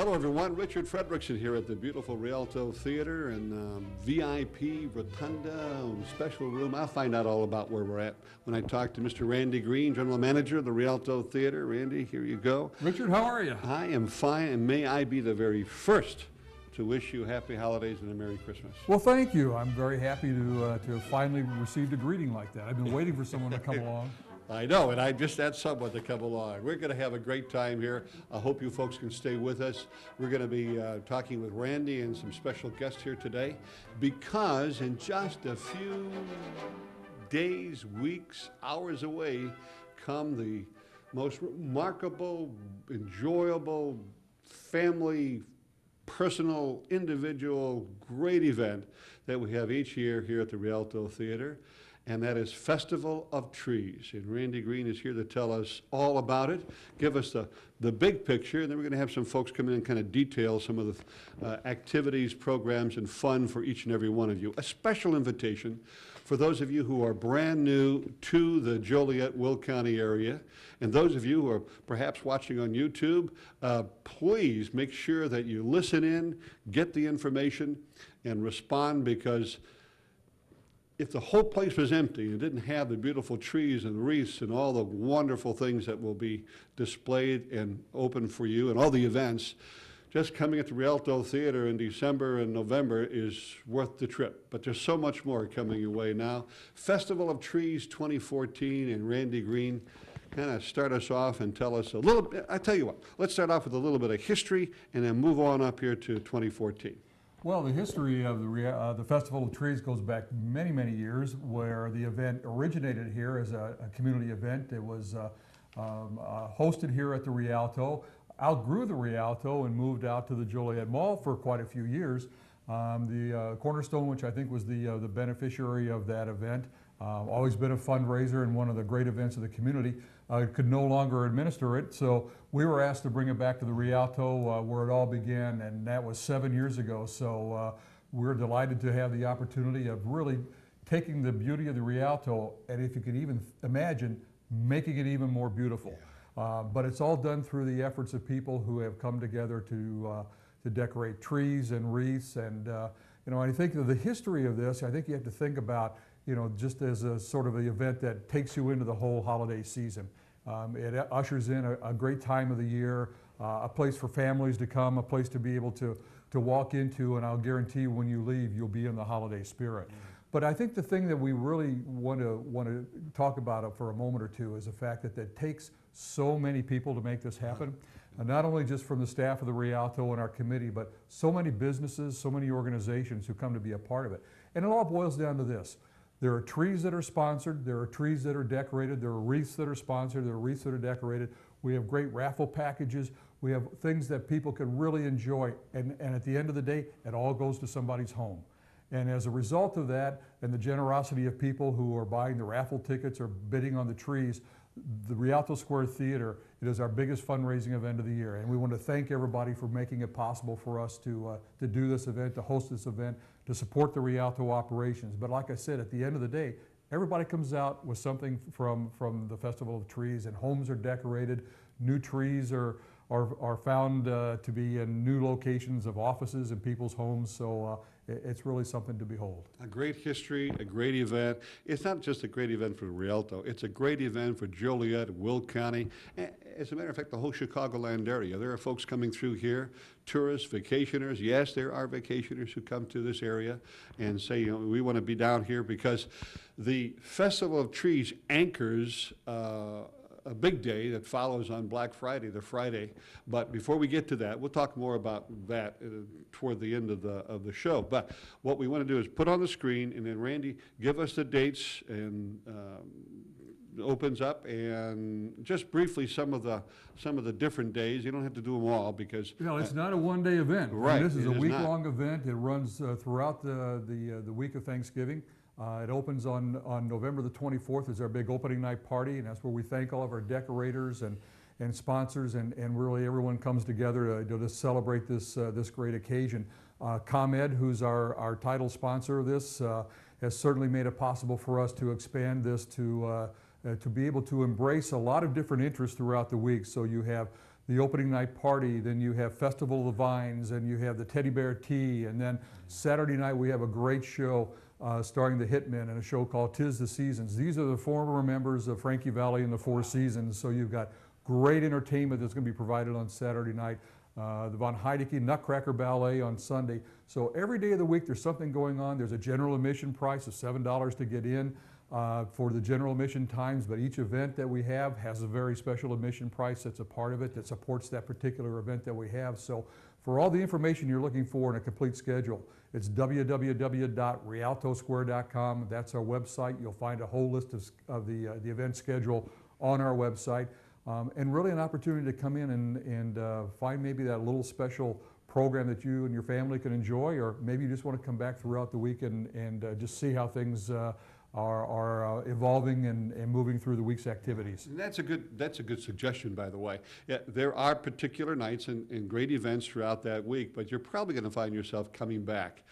Hello, everyone. Richard Fredrickson here at the beautiful Rialto Theater and VIP Rotunda special room. I'll find out all about where we're at when I talk to Mr. Randy Green, General Manager of the Rialto Theater. Randy, here you go. Richard, how are you? I am fine, and may I be the very first to wish you happy holidays and a Merry Christmas. Well, thank you. I'm very happy to have finally received a greeting like that. I've been waiting for someone to come along. I know, and I just had someone to come along. We're going to have a great time here. I hope you folks can stay with us. We're going to be talking with Randy and some special guests here today, because in just a few days, weeks, hours away come the most remarkable, enjoyable, family, personal, individual, great event that we have each year here at the Rialto Theater. And that is Festival of Trees. And Randy Green is here to tell us all about it, give us the big picture, and then we're going to have some folks come in and kind of detail some of the activities, programs, and fun for each and every one of you. A special invitation for those of you who are brand new to the Joliet, Will County area, and those of you who are perhaps watching on YouTube, please make sure that you listen in, get the information, and respond, because if the whole place was empty and didn't have the beautiful trees and wreaths and all the wonderful things that will be displayed and open for you and all the events, just coming at the Rialto Theater in December and November is worth the trip. But there's so much more coming your way now. Festival of Trees 2014, and Randy Green kind of start us off and tell us a little bit. I tell you what, let's start off with a little bit of history and then move on up here to 2014. Well, the history of the Festival of Trees goes back many, many years, where the event originated here as a community event. It was hosted here at the Rialto, outgrew the Rialto and moved out to the Joliet Mall for quite a few years. The Cornerstone, which I think was the beneficiary of that event, always been a fundraiser and one of the great events of the community, could no longer administer it. So we were asked to bring it back to the Rialto where it all began, and that was 7 years ago. So we're delighted to have the opportunity of really taking the beauty of the Rialto, and if you could even imagine, making it even more beautiful. But it's all done through the efforts of people who have come together to decorate trees and wreaths. And you know, I think of the history of this, I think you have to think about, you know, just as a sort of an event that takes you into the whole holiday season. It ushers in a great time of the year, a place for families to come, a place to be able to walk into, and I'll guarantee you when you leave, you'll be in the holiday spirit. But I think the thing that we really want to talk about for a moment or two is the fact that it takes so many people to make this happen. Not only just from the staff of the Rialto and our committee, but so many businesses, so many organizations who come to be a part of it. And it all boils down to this. There are trees that are sponsored, there are trees that are decorated, there are wreaths that are sponsored, there are wreaths that are decorated. We have great raffle packages. We have things that people can really enjoy. And at the end of the day, it all goes to somebody's home. And as a result of that, and the generosity of people who are buying the raffle tickets or bidding on the trees, the Rialto Square Theater, it is our biggest fundraising event of the year. And we want to thank everybody for making it possible for us to do this event, to host this event, to support the Rialto operations. But like I said, at the end of the day, everybody comes out with something from the Festival of Trees, and homes are decorated. New trees are found to be in new locations of offices and people's homes. So it's really something to behold. A great history, a great event. It's not just a great event for Rialto, it's a great event for Joliet, Will County. As a matter of fact, the whole Chicagoland area. There are folks coming through here, tourists, vacationers. Yes, there are vacationers who come to this area and say, you know, we want to be down here, because the Festival of Trees anchors a big day that follows on Black Friday, the Friday. But before we get to that, we'll talk more about that toward the end of the show. But what we want to do is put on the screen, and then Randy, give us the dates and opens up, and just briefly some of the different days. You don't have to do them all, because you know, it's not a one-day event. Right. And this is a week-long event. It runs throughout the week of Thanksgiving. It opens on November the 24th is our big opening night party, and that's where we thank all of our decorators and sponsors, and really everyone comes together to celebrate this great occasion. ComEd, who's our title sponsor of this, has certainly made it possible for us to expand this to be able to embrace a lot of different interests throughout the week. So you have the opening night party, then you have Festival of the Vines, and you have the Teddy Bear Tea, and then Saturday night we have a great show starring the Hitmen and a show called 'Tis the Seasons. These are the former members of Frankie Valli and the Four Seasons, so you've got great entertainment that's going to be provided on Saturday night. The Von Heidecke Nutcracker Ballet on Sunday. So every day of the week there's something going on. There's a general admission price of $7 to get in for the general admission times, but each event that we have has a very special admission price that's a part of it that supports that particular event that we have. So for all the information you're looking for in a complete schedule, it's www.rialtosquare.com. That's our website. You'll find a whole list of the event schedule on our website. And really an opportunity to come in and find maybe that little special program that you and your family can enjoy, or maybe you just want to come back throughout the week and just see how things are evolving and moving through the week's activities. And that's a good suggestion, by the way. Yeah, there are particular nights and great events throughout that week, but you're probably going to find yourself coming back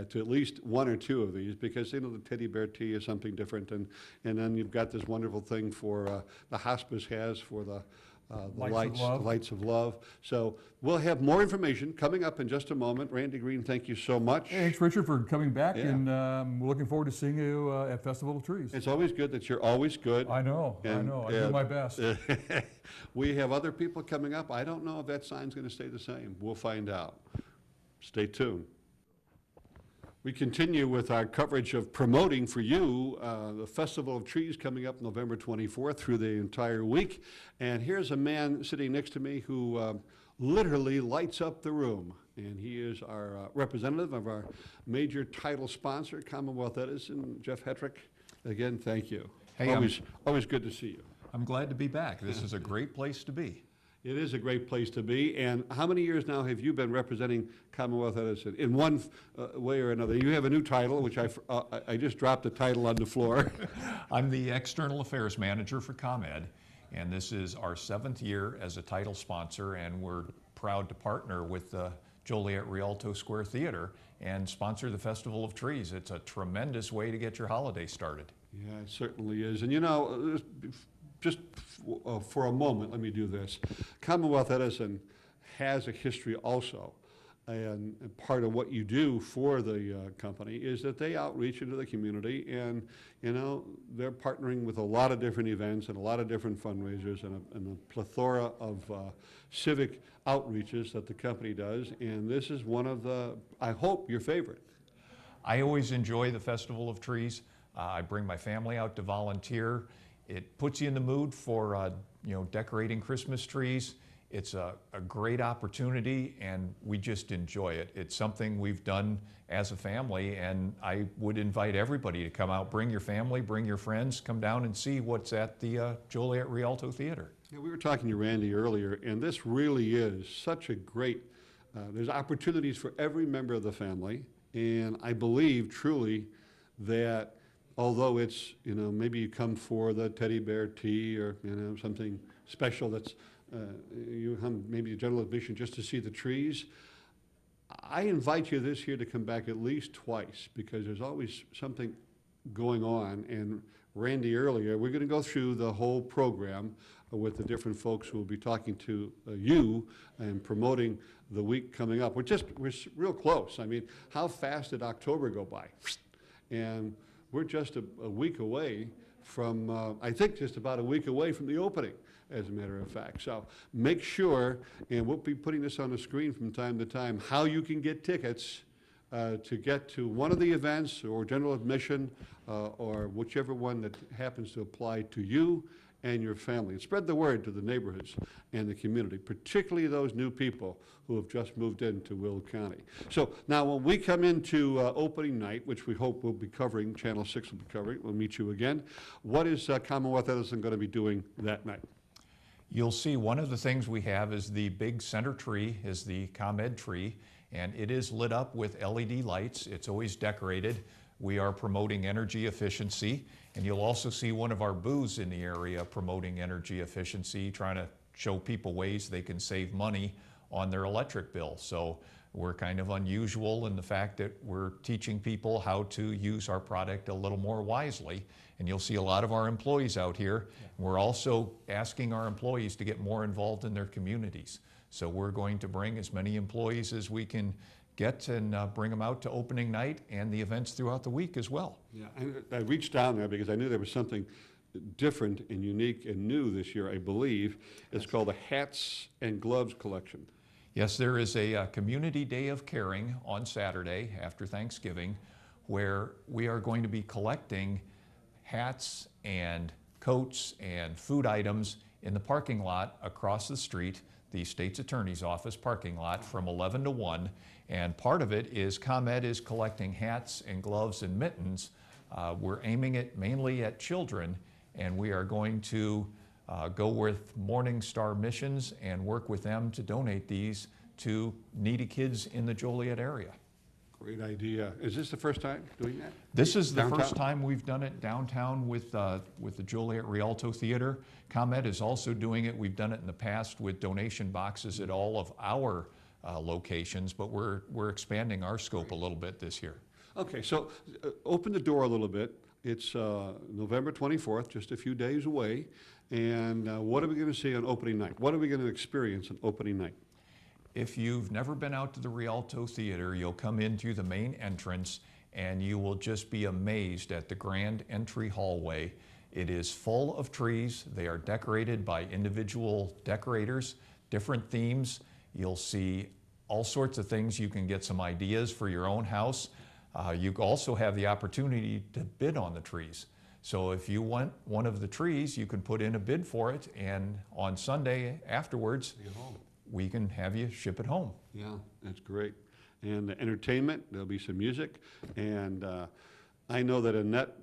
to at least one or two of these, because the Teddy Bear Tea is something different, and then you've got this wonderful thing for the hospice has for the Lights of Love. So we'll have more information coming up in just a moment. Randy Green, thank you so much. Thanks, Richard, for coming back, and we're looking forward to seeing you at Festival of Trees. It's always good that you're always good. I know. I do my best. We have other people coming up. I don't know if that sign's going to stay the same. We'll find out. Stay tuned. We continue with our coverage of promoting for you the Festival of Trees coming up November 24th through the entire week. And here's a man sitting next to me who literally lights up the room. And he is our representative of our major title sponsor, Commonwealth Edison, Jeff Hetrick. Again, thank you. Hey, always good to see you. I'm glad to be back. This is a great place to be. It is a great place to be. And how many years now have you been representing Commonwealth Edison in one way or another? You have a new title, which I just dropped the title on the floor. I'm the External Affairs Manager for ComEd, and this is our 7th year as a title sponsor, and we're proud to partner with the Joliet Rialto Square Theater and sponsor the Festival of Trees. It's a tremendous way to get your holiday started. Yeah, it certainly is. And just for a moment, let me do this. Commonwealth Edison has a history also, and part of what you do for the company is that they outreach into the community, and they're partnering with a lot of different events and a lot of different fundraisers and a plethora of civic outreaches that the company does, and this is one of the, I hope, your favorite. I always enjoy the Festival of Trees. I bring my family out to volunteer. It puts you in the mood for decorating Christmas trees. It's a great opportunity, and we just enjoy it. It's something we've done as a family, and I would invite everybody to come out. Bring your family, bring your friends, come down and see what's at the Joliet Rialto Theater. Yeah, we were talking to Randy earlier, and this really is such a great, there's opportunities for every member of the family, and I believe truly that although it's, maybe you come for the Teddy Bear Tea or, something special that's, you come maybe a general admission just to see the trees, I invite you this year to come back at least twice, because there's always something going on. And Randy earlier, we're going to go through the whole program with the different folks who will be talking to you and promoting the week coming up. We're real close. I mean, how fast did October go by? And we're just a week away from, I think just about a week away from the opening, as a matter of fact. So make sure, and we'll be putting this on the screen from time to time, how you can get tickets to get to one of the events or general admission or whichever one that happens to apply to you and your family. And spread the word to the neighborhoods and the community, particularly those new people who have just moved into Will County. So now when we come into opening night, which we hope we'll be covering, Channel 6 will be covering, we'll meet you again. What is Commonwealth Edison going to be doing that night? You'll see one of the things we have is the big center tree is the ComEd tree, and it is lit up with LED lights. It's always decorated. We are promoting energy efficiency, and you'll also see one of our booths in the area promoting energy efficiency, trying to show people ways they can save money on their electric bill. So We're kind of unusual in the fact that we're teaching people how to use our product a little more wisely. And you'll see a lot of our employees out here. We're also asking our employees to get more involved in their communities. So we're going to bring as many employees as we can get and bring them out to opening night and the events throughout the week as well. Yeah, I reached down there because I knew there was something different and unique and new this year, I believe. It's called the Hats and Gloves Collection. Yes, there is a Community Day of Caring on Saturday after Thanksgiving where we are going to be collecting hats and coats and food items in the parking lot across the street, the State's Attorney's Office parking lot, from 11 to 1. And part of it is ComEd is collecting hats and gloves and mittens. We're aiming it mainly at children, and we are going to go with Morning Star Missions and work with them to donate these to needy kids in the Joliet area. Great idea. Is this the first time doing that? This is the Downtown? first time we've done it downtown with the Joliet Rialto Theater. ComEd is also doing it. We've done it in the past with donation boxes at all of our locations, but we're expanding our scope a little bit this year. Okay, so open the door a little bit. It's November 24th, just a few days away. And what are we going to see on opening night? What are we going to experience on opening night? If you've never been out to the Rialto Theater, you'll come in through the main entrance and you will just be amazed at the grand entry hallway. It is full of trees. They are decorated by individual decorators, different themes. You'll see all sorts of things. You can get some ideas for your own house. You also have the opportunity to bid on the trees. So if you want one of the trees, you can put in a bid for it, and on Sunday afterwards, we can have you ship it home. Yeah, that's great. And the entertainment, there'll be some music. And I know that Annette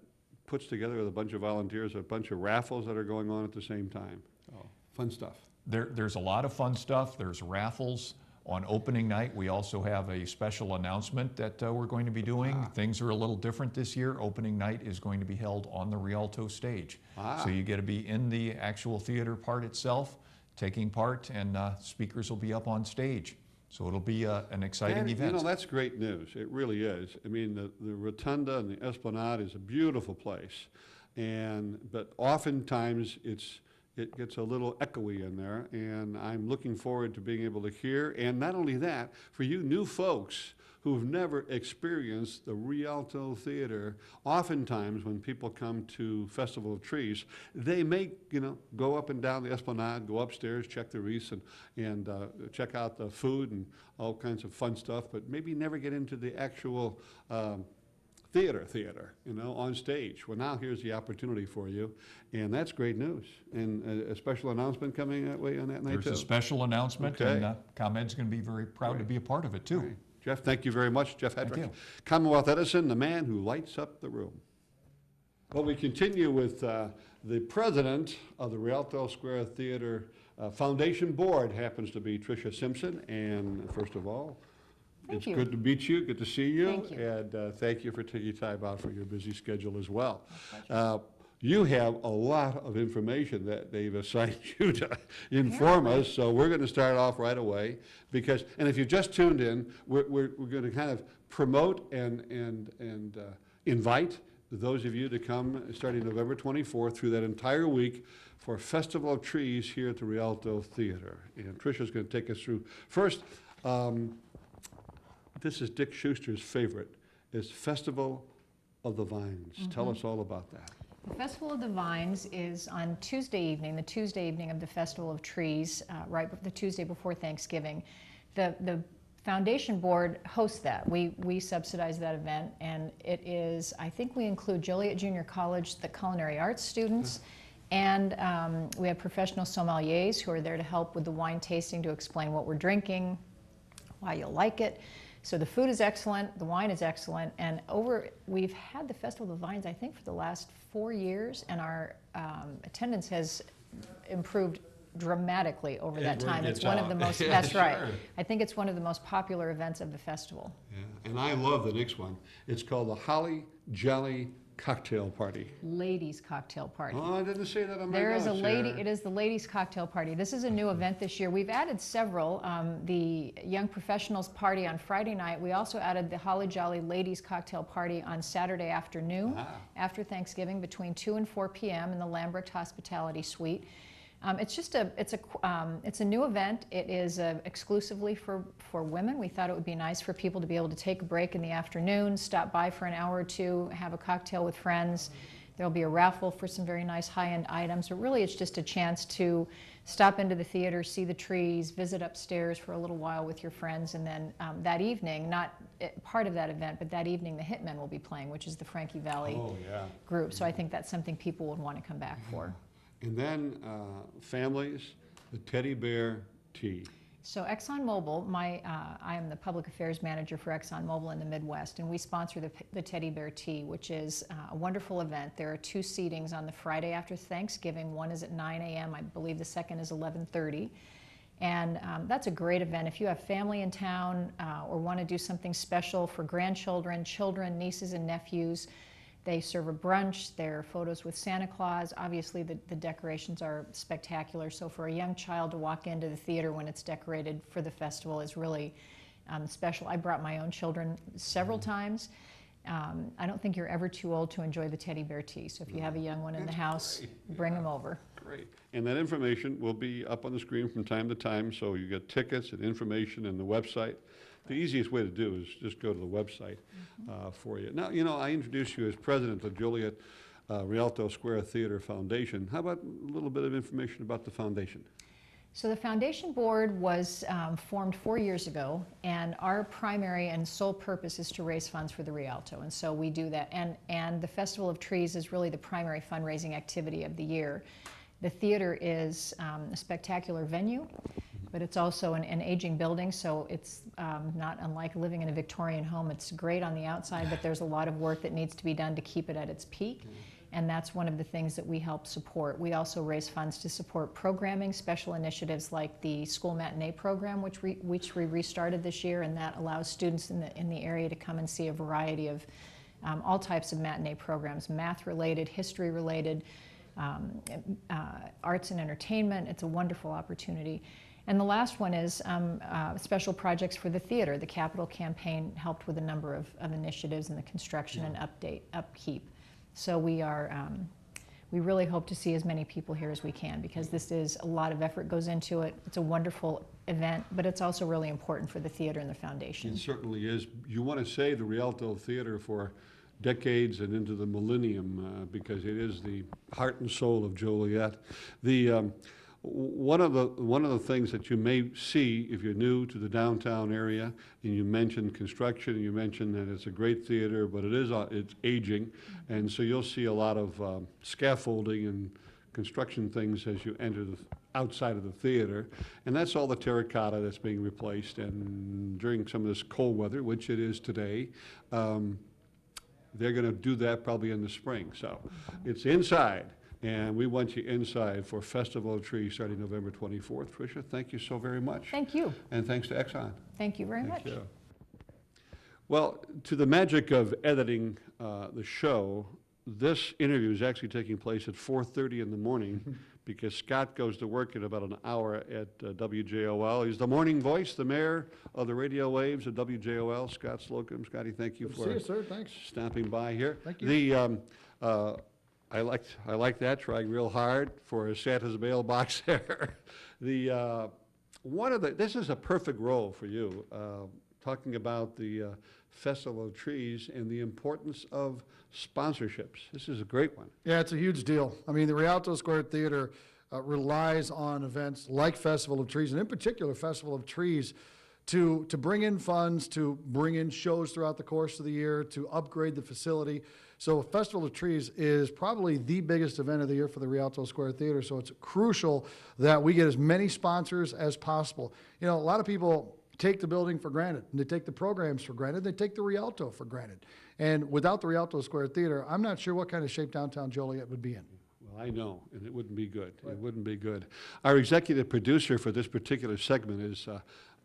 puts together with a bunch of volunteers a bunch of raffles that are going on at the same time. Oh, fun stuff. There's a lot of fun stuff. There's raffles. On opening night, we also have a special announcement that we're going to be doing. Things are a little different this year. Opening night is going to be held on the Rialto stage. So you get to be in the actual theater part itself, taking part, and speakers will be up on stage. So it'll be an exciting event. You know, that's great news. It really is. I mean, the Rotunda and the Esplanade is a beautiful place. But oftentimes it gets a little echoey in there, and I'm looking forward to being able to hear. And not only that, for you new folks who've never experienced the Rialto Theater, oftentimes when people come to Festival of Trees, they may, go up and down the Esplanade, go upstairs, check the wreaths, and check out the food and all kinds of fun stuff, but maybe never get into the actual theater, on stage. Well, now here's the opportunity for you, and that's great news. And a special announcement coming that way on that night, too. There's a special announcement, Okay. and ComEd's going to be very proud to be a part of it, too. Right. Jeff, thank you very much. Jeff Thank Hedrick, you. Commonwealth Edison, the man who lights up the room. Well, we continue with the president of the Rialto Square Theater Foundation Board happens to be Tricia Simpson, and first of all, Thank it's you. good to meet you, good to see you. Thank you. And thank you for taking time out for your busy schedule as well. You have a lot of information that they've assigned you to inform us, so we're going to start off right away. And if you just tuned in, we're going to kind of promote and invite those of you to come starting November 24th through that entire week for Festival of Trees here at the Rialto Theater. And Tricia's going to take us through. First, this is Dick Schuster's favorite, is Festival of the Vines. Tell us all about that. The Festival of the Vines is on Tuesday evening, the Tuesday evening of the Festival of Trees, the Tuesday before Thanksgiving. The Foundation Board hosts that. We subsidize that event, and it is, I think we include Joliet Junior College, the culinary arts students, and we have professional sommeliers who are there to help with the wine tasting, to explain what we're drinking, why you'll like it. So the food is excellent, the wine is excellent, and we've had the Festival of the Vines, I think, for the last 4 years, and our attendance has improved dramatically over that time. It's one of the most, that's right. I think it's one of the most popular events of the festival. Yeah, and I love the next one. It's called the Holly Jolly cocktail party. Ladies cocktail party. Oh, I didn't say that on my There is a notes lady, here. it is the ladies cocktail party. This is a new event this year. We've added several. The Young Professionals Party on Friday night. We also added the Holly Jolly Ladies Cocktail Party on Saturday afternoon after Thanksgiving between 2 and 4 p.m. in the Lambrecht Hospitality Suite. It's a new event. It is exclusively for women. We thought it would be nice for people to be able to take a break in the afternoon, stop by for an hour or two, have a cocktail with friends. There'll be a raffle for some very nice high-end items. But really, it's just a chance to stop into the theater, see the trees, visit upstairs for a little while with your friends, and then that evening, not part of that event, but that evening the Hitmen will be playing, which is the Frankie Valley group. So I think that's something people would want to come back for. And then families, the teddy bear tea. So ExxonMobil, I am the public affairs manager for ExxonMobil in the Midwest, and we sponsor the Teddy Bear Tea, which is a wonderful event. There are 2 seatings on the Friday after Thanksgiving. One is at 9 a.m. I believe the second is 11:30. And that's a great event. If you have family in town or want to do something special for grandchildren, children, nieces and nephews, they serve a brunch. There are photos with Santa Claus. Obviously, the decorations are spectacular. So for a young child to walk into the theater when it's decorated for the festival is really special. I brought my own children several times. I don't think you're ever too old to enjoy the teddy bear tea. So if you have a young one in the house, bring them over. Great. And that information will be up on the screen from time to time, so you get tickets and information and the website. The easiest way to do is just go to the website for you. Now, you know, I introduced you as president of Joliet Rialto Square Theater Foundation. How about a little bit of information about the foundation? So the foundation board was formed 4 years ago, and our primary and sole purpose is to raise funds for the Rialto, and so we do that. And the Festival of Trees is really the primary fundraising activity of the year. The theater is a spectacular venue, but it's also an aging building, so it's not unlike living in a Victorian home. It's great on the outside, but there's a lot of work that needs to be done to keep it at its peak, and that's one of the things that we help support. We also raise funds to support programming, special initiatives like the school matinee program, which we restarted this year, and that allows students in the area to come and see a variety of all types of matinee programs, math-related, history-related, arts and entertainment. It's a wonderful opportunity. And the last one is special projects for the theater. The capital campaign helped with a number of initiatives in the construction and upkeep. So we really hope to see as many people here as we can, because this is a lot of effort goes into it. It's a wonderful event, but it's also really important for the theater and the foundation. It certainly is. You want to save the Rialto Theater for decades and into the millennium because it is the heart and soul of Joliet. One of the things that you may see if you're new to the downtown area, and you mentioned construction, and you mentioned that it's a great theater, but it's aging, and so you'll see a lot of scaffolding and construction things as you enter outside of the theater, and that's all the terracotta that's being replaced. And during some of this cold weather, which it is today, they're going to do that probably in the spring. So it's inside. And we want you inside for Festival of Trees starting November 24th. Tricia, thank you so very much. Thank you. And thanks to Exxon. Thank you very much. Thank you. Well, to the magic of editing the show, this interview is actually taking place at 4:30 in the morning because Scott goes to work in about an hour at WJOL. He's the morning voice, the mayor of the radio waves at WJOL. Scott Slocum. Scotty, thank you for see you, sir. Thanks. stopping by here. Thank you. I like that, trying real hard for Santa's mailbox there. This is a perfect role for you, talking about the Festival of Trees and the importance of sponsorships. This is a great one. Yeah, it's a huge deal. I mean, the Rialto Square Theater relies on events like Festival of Trees, and in particular, Festival of Trees, to bring in funds, to bring in shows throughout the course of the year, to upgrade the facility. So Festival of Trees is probably the biggest event of the year for the Rialto Square Theater, so it's crucial that we get as many sponsors as possible. You know, a lot of people take the building for granted, and they take the programs for granted, they take the Rialto for granted. And without the Rialto Square Theater, I'm not sure what kind of shape downtown Joliet would be in. Well, I know, and it wouldn't be good. Right. It wouldn't be good. Our executive producer for this particular segment is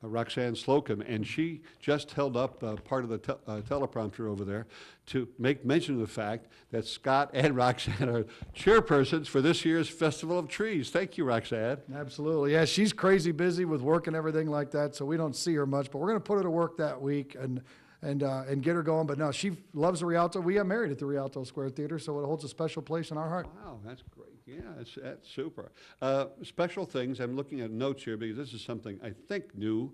Roxanne Slocum, and she just held up part of the teleprompter over there to make mention of the fact that Scott and Roxanne are chairpersons for this year's Festival of Trees. Thank you, Roxanne. Absolutely. Yeah, she's crazy busy with work and everything like that, so we don't see her much, but we're going to put her to work that week and get her going. But no, she loves the Rialto. We got married at the Rialto Square Theater, so it holds a special place in our heart. Wow, that's great. Yeah, that's super. Special things, I'm looking at notes here because this is something I think new,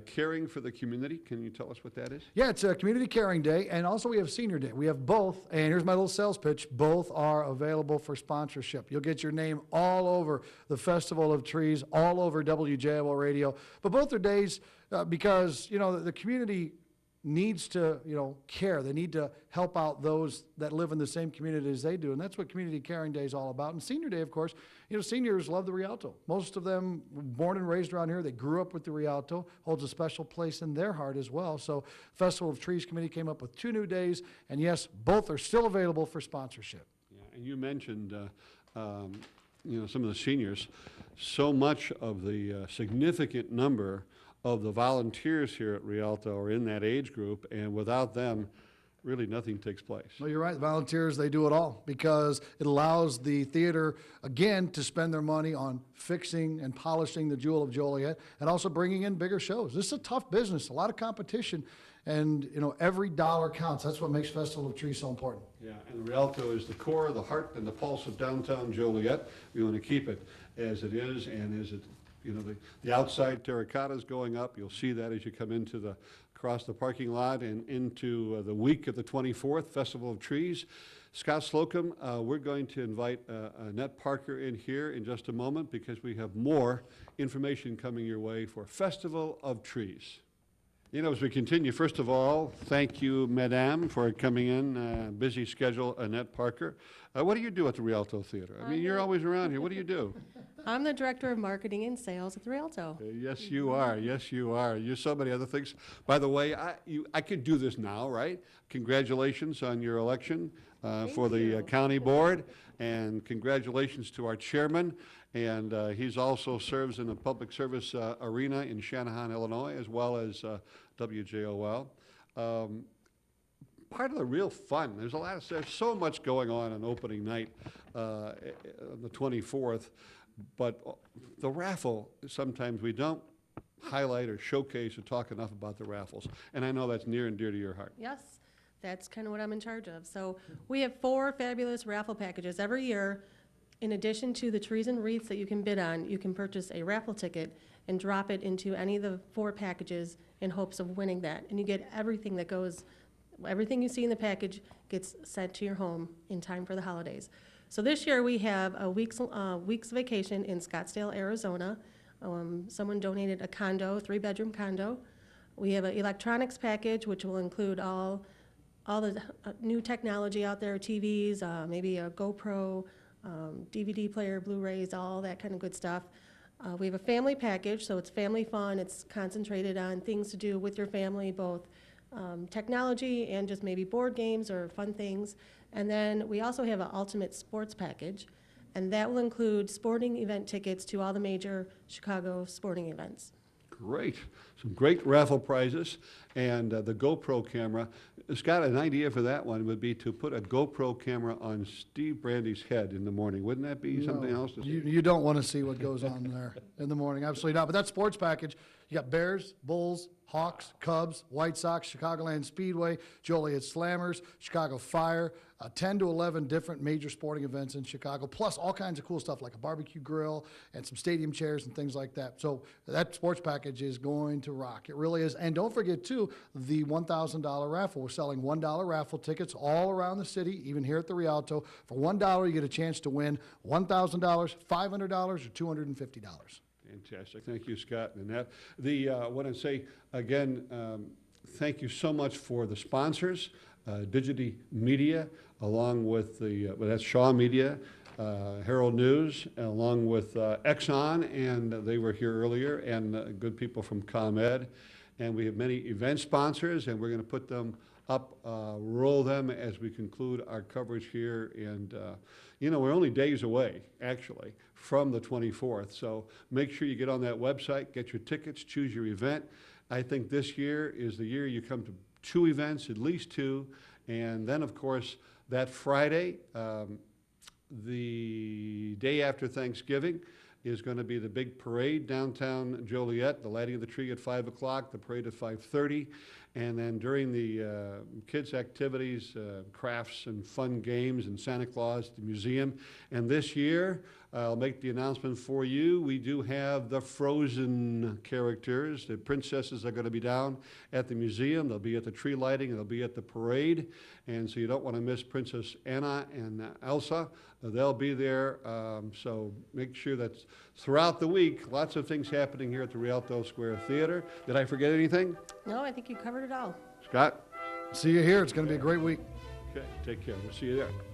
caring for the community. Can you tell us what that is? Yeah, it's a Community Caring Day, and also we have Senior Day. We have both, and here's my little sales pitch. Both are available for sponsorship. You'll get your name all over the Festival of Trees, all over WJL Radio. But both are days because, you know, the community needs to, you know, care. They need to help out those that live in the same community as they do, and that's what Community Caring Day is all about. And Senior Day, of course, you know, seniors love the Rialto. Most of them were born and raised around here. They grew up with the Rialto, holds a special place in their heart as well. So Festival of Trees Committee came up with 2 new days, and yes, both are still available for sponsorship. Yeah, and you mentioned, you know, some of the seniors. So much of the significant number of the volunteers here at Rialto are in that age group, and without them, really nothing takes place. No, you're right. The volunteers, they do it all because it allows the theater, again, to spend their money on fixing and polishing the Jewel of Joliet and also bringing in bigger shows. This is a tough business, a lot of competition, and, you know, every dollar counts. That's what makes Festival of Trees so important. Yeah, and the Rialto is the core, the heart, and the pulse of downtown Joliet. We want to keep it as it is, and as it, you know, the outside terracotta is going up. You'll see that as you come into across the parking lot and into the week of the 24th, Festival of Trees. Scott Slocum, we're going to invite Annette Parker in here in just a moment because we have more information coming your way for Festival of Trees. You know, as we continue, first of all, thank you, Madame, for coming in. Busy schedule, Annette Parker. What do you do at the Rialto Theater? I mean, you're always around here. What do you do? I'm the Director of Marketing and Sales at the Rialto. Yes, you are. Yes, you are. You're so many other things. By the way, I could do this now, right? Congratulations on your election for the county board, and congratulations to our chairman. And he's also serves in the public service arena in Channahon, Illinois, as well as WJOL. Part of the real fun, there's so much going on opening night on the 24th, but the raffle, sometimes we don't highlight or showcase or talk enough about the raffles. And I know that's near and dear to your heart. Yes, that's kind of what I'm in charge of. So we have 4 fabulous raffle packages every year. In addition to the trees and wreaths that you can bid on, you can purchase a raffle ticket and drop it into any of the 4 packages in hopes of winning that. And you get everything that goes, everything you see in the package gets sent to your home in time for the holidays. So this year we have a week's vacation in Scottsdale, Arizona. Someone donated a condo, 3-bedroom condo. We have an electronics package, which will include all the new technology out there, TVs, maybe a GoPro, DVD player, Blu-rays, all that kind of good stuff. We have a family package, so it's family fun. It's concentrated on things to do with your family, both technology and just maybe board games or fun things. And then we also have an ultimate sports package, and that will include sporting event tickets to all the major Chicago sporting events. Great. Some great raffle prizes. And the GoPro camera. Scott, an idea for that one would be to put a GoPro camera on Steve Brandy's head in the morning. Wouldn't that be something else to see? You don't want to see what goes on there in the morning. Absolutely not. But that sports package, you got Bears, Bulls, Hawks, Cubs, White Sox, Chicagoland Speedway, Joliet Slammers, Chicago Fire, 10 to 11 different major sporting events in Chicago, plus all kinds of cool stuff like a barbecue grill and some stadium chairs and things like that. So that sports package is going to rock. It really is. And don't forget, too, the $1,000 raffle. We're selling $1 raffle tickets all around the city, even here at the Rialto. For $1, you get a chance to win $1,000, $500, or $250. Fantastic. Thank you, Scott and Annette. I want to say, again, thank you so much for the sponsors, Digity Media, along with that's Shaw Media, Herald News, along with Exxon, and they were here earlier, and good people from ComEd. And we have many event sponsors, and we're going to put them roll them as we conclude our coverage here. And, we're only days away, actually, from the 24th. So make sure you get on that website, get your tickets, choose your event. I think this year is the year you come to 2 events, at least 2. And then, of course, that Friday, the day after Thanksgiving, is going to be the big parade downtown Joliet, the lighting of the tree at 5 o'clock, the parade at 5:30. And then during the kids' activities, crafts and fun games and Santa Claus, the museum. And this year, I'll make the announcement for you, we do have the Frozen characters. The princesses are going to be down at the museum. They'll be at the tree lighting. They'll be at the parade. And so you don't want to miss Princess Anna and Elsa. They'll be there. So make sure that throughout the week, lots of things happening here at the Rialto Square Theater. Did I forget anything? No, I think you covered it all. Scott? See you here. It's going to be a great week. Okay, take care. We'll see you there.